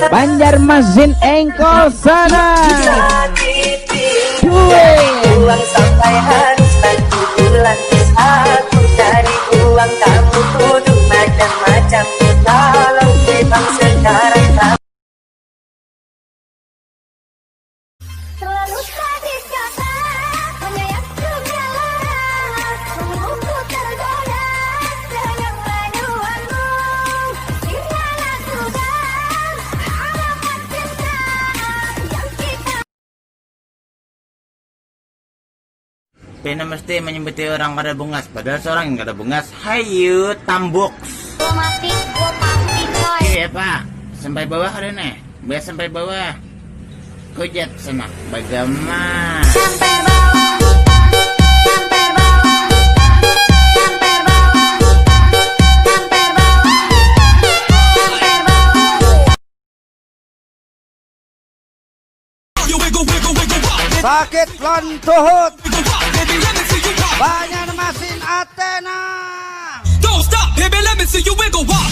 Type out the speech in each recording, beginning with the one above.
Banjarmasin engkol sana. Uang sampai harus bantu bulan. Aku cari uang, kamu tuduh macam-macam. Kalau memang sekarang Selalu sadis kata, menyayat segala, menunggu tergoda, sayang aduanmu, tinggallah sudah, alamat cinta yang kita. Pena mesti menyebut orang kada bungas, padahal seorang yang kada bungas. Hayu tambuk. Gua mati coy. Iya pak, sampai bawah ada nih, biar sampai bawah. Kujat sana, bagaimana? Sampai bawah, sampai bawah, sampai bawah, sampai bawah, sampai bawah. Sakit lontuhut. Banjarmasin Athena. Don't stop, baby, let me see you wiggle walk.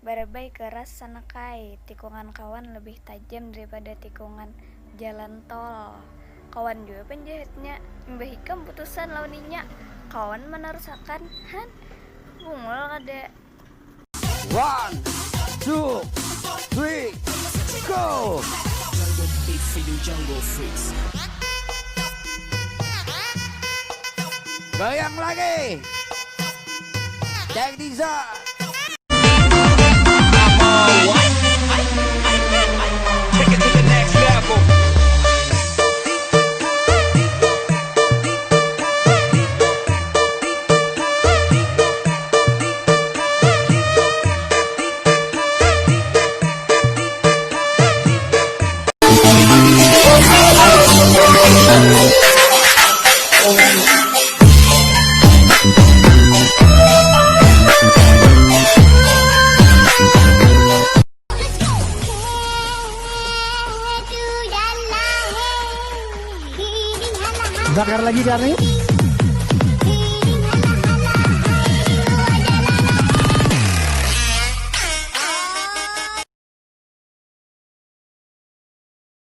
Barabai keras sanakai, tikungan kawan lebih tajam daripada tikungan jalan tol. Kawan juga penjahatnya, Mbah Hikam putusan launinya. Kawan menerusakan, han, bungul kada. 1, 2, 3, go. Goyang lagi. Jack Disa. Take it to the next level. Bakar lagi kami.